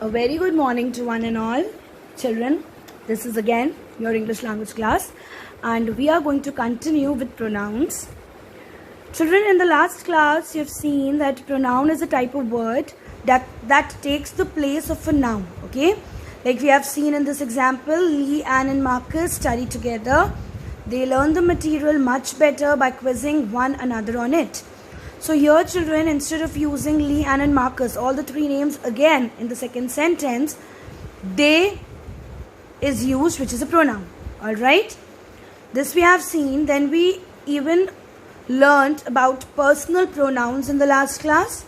A very good morning to one and all children. This is again your English language class and we are going to continue with pronouns. Children, in the last class you have seen that pronoun is a type of word that takes the place of a noun. Okay, like we have seen in this example, Lee, Anne and Marcus study together. They learn the material much better by quizzing one another on it. So here children, instead of using Lee, Anne and Marcus, all the three names again in the second sentence, they is used, which is a pronoun. Alright, this we have seen. Then we even learnt about personal pronouns in the last class.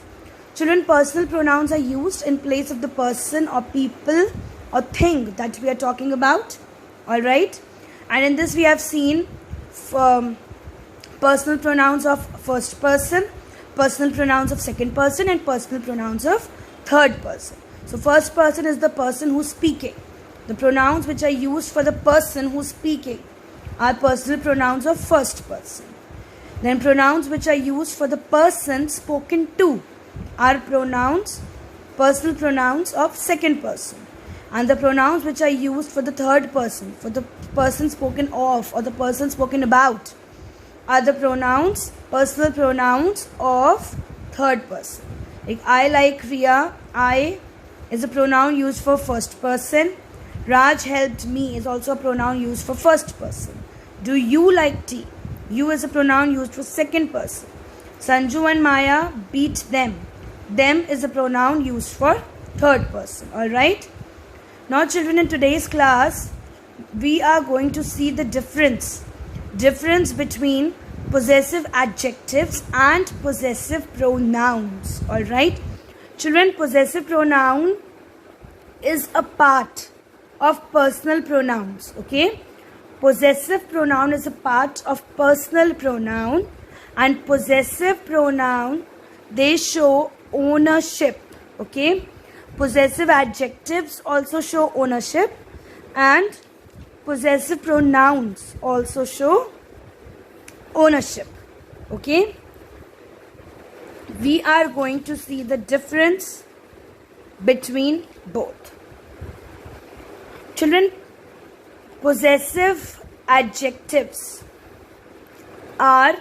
Children, personal pronouns are used in place of the person or people or thing that we are talking about. Alright, and in this we have seen personal pronouns of first person, personal pronouns of second person and personal pronouns of third person. So first person is the person who's speaking. The pronouns which are used for the person who's speaking are personal pronouns of first person. Then pronouns which are used for the person spoken to are personal pronouns of second person. And the pronouns which are used for the third person, for the person spoken of or the person spoken about, are the personal pronouns of third person. Like I like Riya, I is a pronoun used for first person. Raj helped me is also a pronoun used for first person. Do you like tea? You is a pronoun used for second person. Sanju and Maya beat them. Them is a pronoun used for third person. Alright. Now children, in today's class, we are going to see the difference between possessive adjectives and possessive pronouns. Alright. Children, possessive pronoun is a part of personal pronouns. Okay. Possessive pronoun is a part of personal pronoun, and possessive pronoun, they show ownership. Okay. Possessive adjectives also show ownership, and possessive pronouns also show ownership. Okay, we are going to see the difference between both. Children, possessive adjectives are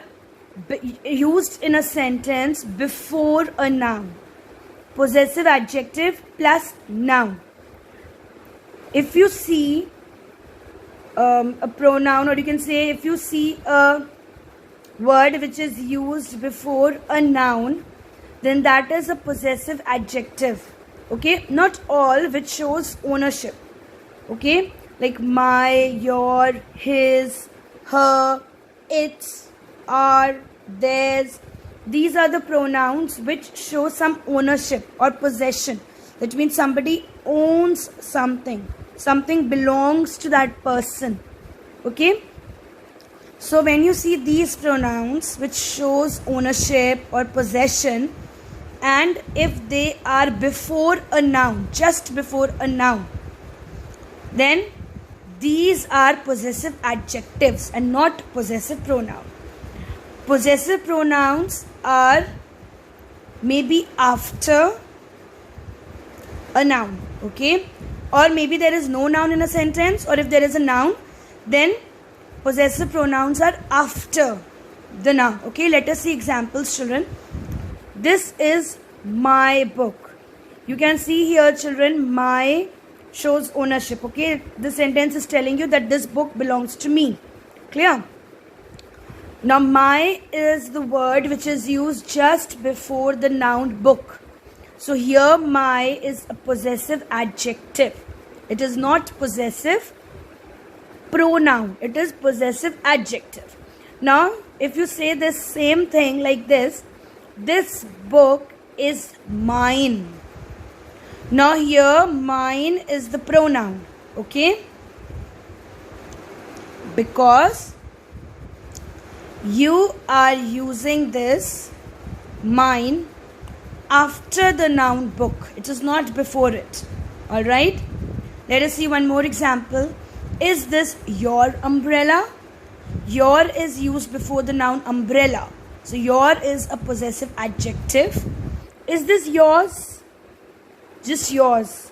used in a sentence before a noun. Possessive adjective plus noun. If you see a pronoun, or you can say if you see a word which is used before a noun, then that is a possessive adjective. Okay, not all, which shows ownership. Okay, like my, your, his, her, its, our, theirs. These are the pronouns which show some ownership or possession. That means somebody owns something. Something belongs to that person. Okay. So when you see these pronouns which shows ownership or possession, and if they are before a noun, just before a noun, then these are possessive adjectives and not possessive pronoun. Possessive pronouns are maybe after a noun. Okay, or maybe there is no noun in a sentence, or if there is a noun, then possessive pronouns are after the noun. Okay, let us see examples, children. This is my book. You can see here, children, my shows ownership. Okay, this sentence is telling you that this book belongs to me. Clear? Now my is the word which is used just before the noun book. So here my is a possessive adjective. It is not possessive pronoun. It is possessive adjective. Now if you say this same thing like this book is mine. Now here mine is the pronoun. Okay, because you are using this mine after the noun book. It is not before it. Alright. Let us see one more example. Is this your umbrella? Your is used before the noun umbrella. So your is a possessive adjective. Is this yours? Just yours.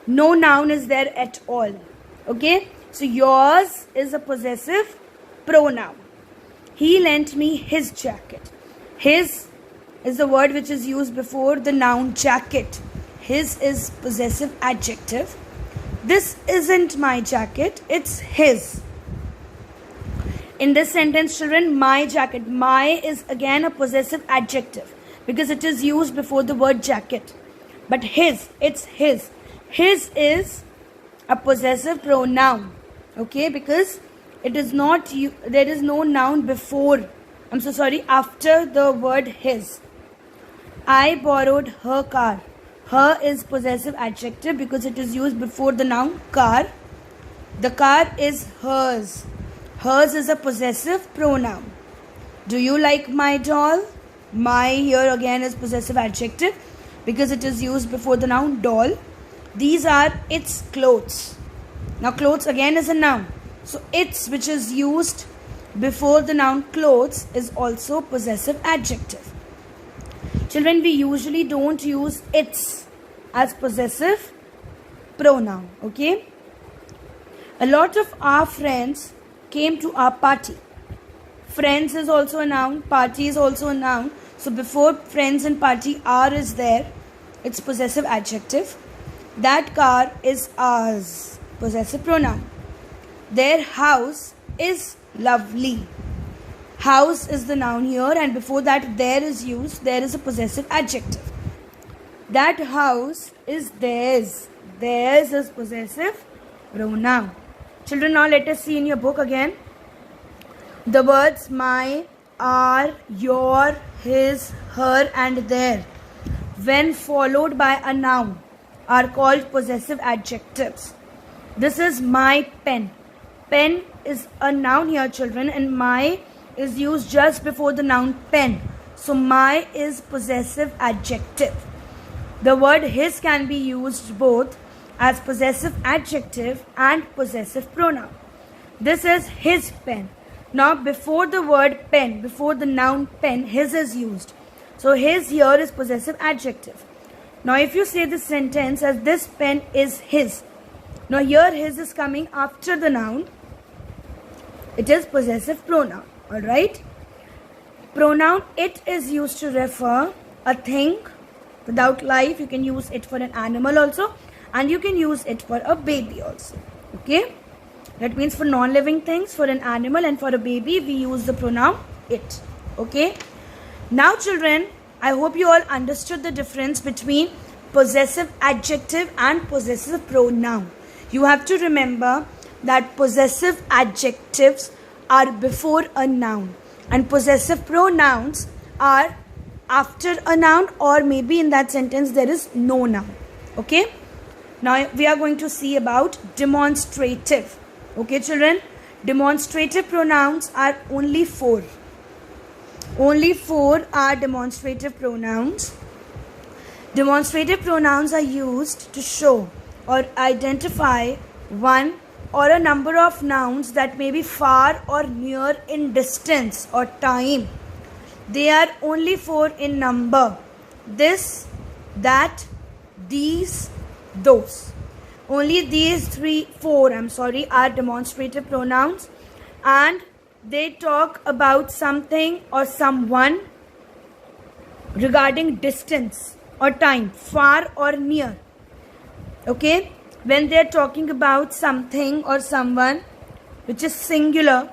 No noun is there at all. Okay, so yours is a possessive pronoun. He lent me his jacket. His is the word which is used before the noun jacket. His is possessive adjective. This isn't my jacket, it's his. In this sentence, children, my jacket. My is again a possessive adjective because it is used before the word jacket. But his, it's his. His is a possessive pronoun. Okay, because it is not, there is no noun before, after the word his. I borrowed her car. Her is possessive adjective because it is used before the noun car. The car is hers. Hers is a possessive pronoun. Do you like my doll? My here again is possessive adjective because it is used before the noun doll. These are its clothes. Now clothes again is a noun. So its, which is used before the noun clothes, is also possessive adjective. Children, we usually don't use its as possessive pronoun. Okay. A lot of our friends came to our party. Friends is also a noun. Party is also a noun. So before friends and party, are is there. It's possessive adjective. That car is ours. Possessive pronoun. Their house is lovely. House is the noun here, and before that there is used. There is a possessive adjective. That house is theirs. Theirs is possessive pronoun. Children, now let us see in your book again. The words my, our, your, his, her and their, when followed by a noun, are called possessive adjectives. This is my pen. Pen is a noun here, children, and my is used just before the noun pen. So my is possessive adjective. The word his can be used both as possessive adjective and possessive pronoun. This is his pen. Now before the word pen, before the noun pen, his is used. So his here is possessive adjective. Now if you say this sentence as this pen is his. Now here his is coming after the noun. It is possessive pronoun. Alright. Pronoun it is used to refer a thing without life. You can use it for an animal also. And you can use it for a baby also. Okay. That means for non-living things, for an animal and for a baby, we use the pronoun it. Okay. Now children, I hope you all understood the difference between possessive adjective and possessive pronoun. You have to remember that possessive adjectives are before a noun and possessive pronouns are after a noun, or maybe in that sentence there is no noun. Okay. Now we are going to see about demonstrative. Okay children, demonstrative pronouns are only 4. Only 4 are demonstrative pronouns. Demonstrative pronouns are used to show or identify one or a number of nouns that may be far or near in distance or time. They are only 4 in number. This, that, these, those. Only these 4 are demonstrative pronouns, and they talk about something or someone regarding distance or time, far or near. Okay, when they are talking about something or someone which is singular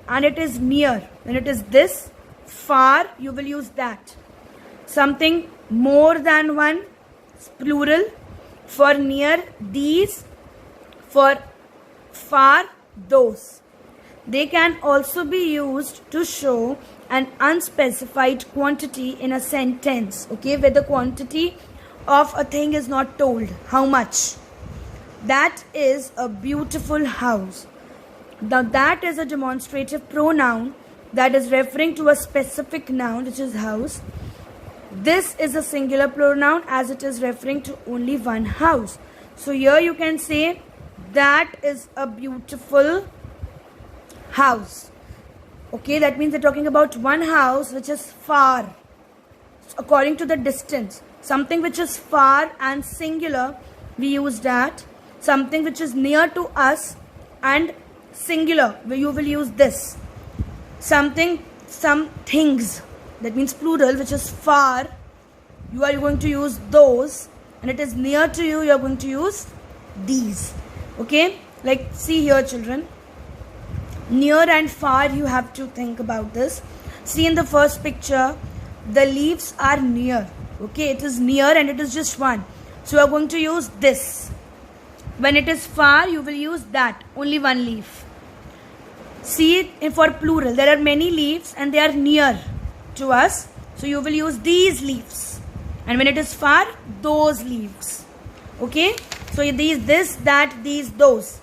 and it is near, when it is this, far, you will use that. Something more than one, plural. For near, these. For far, those. They can also be used to show an unspecified quantity in a sentence. Okay, where the quantity of a thing is not told. How much? That is a beautiful house. Now that is a demonstrative pronoun that is referring to a specific noun, which is house. This is a singular pronoun as it is referring to only one house. So here you can say that is a beautiful house. Okay, that means they're talking about one house which is far, according to the distance. Something which is far and singular we use that. Something which is near to us and singular, where you will use this. Some things, that means plural, which is far, you are going to use those, and it is near to you, you are going to use these. Okay, like see here children, near and far, you have to think about this. See in the first picture, the leaves are near. Okay, it is near and it is just one, so you are going to use this. When it is far, you will use that, only one leaf. See, for plural, there are many leaves and they are near to us, so you will use these leaves. And when it is far, those leaves. Okay, so these, this, that, these, those.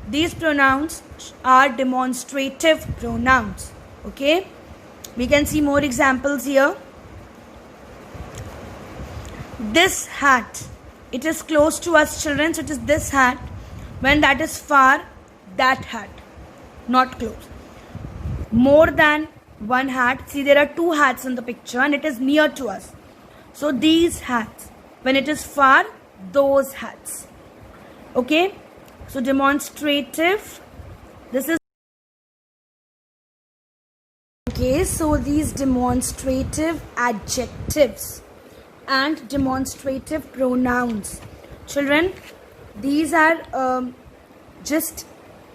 These pronouns are demonstrative pronouns. Okay, we can see more examples here. This hat, it is close to us children, so it is this hat. When that is far, that hat, not close. More than one hat, see there are two hats in the picture and it is near to us, so these hats. When it is far, those hats. Okay, so demonstrative, this is okay. So these demonstrative adjectives and demonstrative pronouns, children, these are just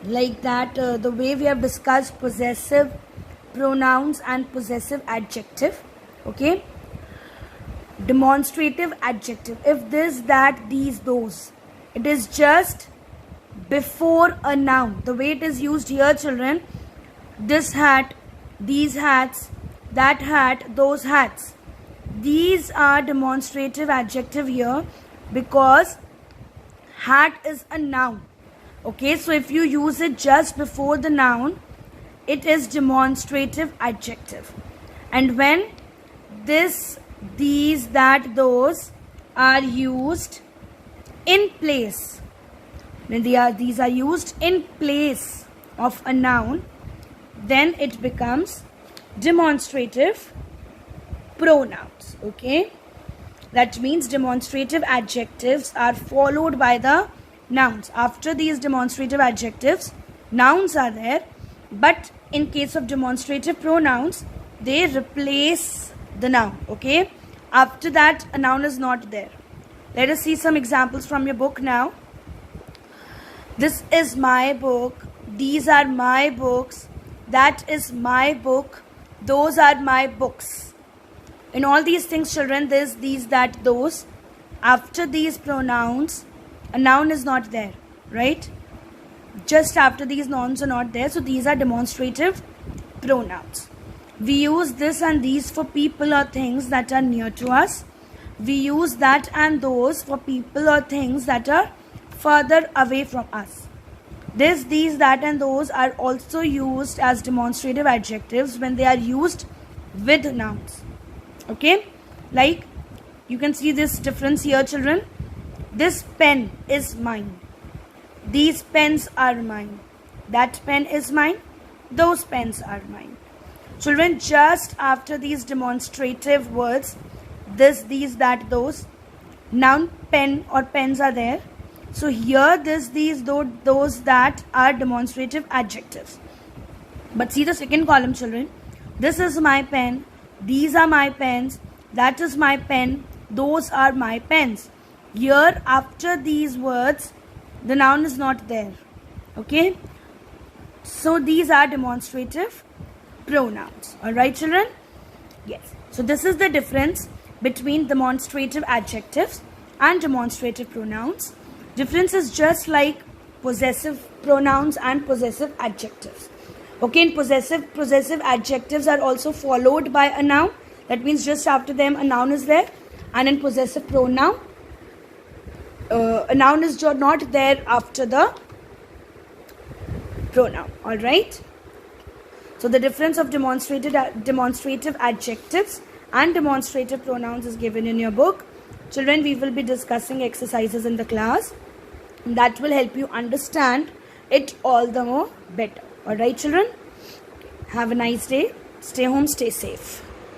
like that, the way we have discussed possessive pronouns and possessive adjective. Okay, demonstrative adjective, if this, that, these, those, it is just before a noun. The way it is used here children, this hat, these hats, that hat, those hats, these are demonstrative adjective here because hat is a noun. Okay, so if you use it just before the noun, it is demonstrative adjective. And when this, these, that, those are used in place, when these are used in place of a noun, then it becomes demonstrative pronouns. Okay, that means demonstrative adjectives are followed by the nouns. After these demonstrative adjectives, nouns are there, but in case of demonstrative pronouns, they replace the noun. Okay, after that a noun is not there. Let us see some examples from your book now. This is my book, these are my books, that is my book, those are my books. In all these things children, this, these, that, those, after these pronouns a noun is not there, right? Just after these nouns are not there, so these are demonstrative pronouns. We use this and these for people or things that are near to us. We use that and those for people or things that are further away from us. This, these, that and those are also used as demonstrative adjectives when they are used with nouns. Okay, like you can see this difference here children. This pen is mine, these pens are mine, that pen is mine, those pens are mine. Children, just after these demonstrative words, this, these, that, those, noun pen or pens are there. So here this, these, those, that are demonstrative adjectives. But see the second column children. This is my pen, these are my pens, that is my pen, those are my pens. Here after these words the noun is not there. Okay, so these are demonstrative pronouns. Alright children, yes, so this is the difference between demonstrative adjectives and demonstrative pronouns. Difference is just like possessive pronouns and possessive adjectives. Okay, in possessive adjectives are also followed by a noun. That means just after them a noun is there. And in possessive pronoun, a noun is not there after the pronoun. Alright. So the difference of demonstrative adjectives and demonstrative pronouns is given in your book. Children, we will be discussing exercises in the class. That will help you understand it all the more better. Alright children, have a nice day. Stay home, stay safe.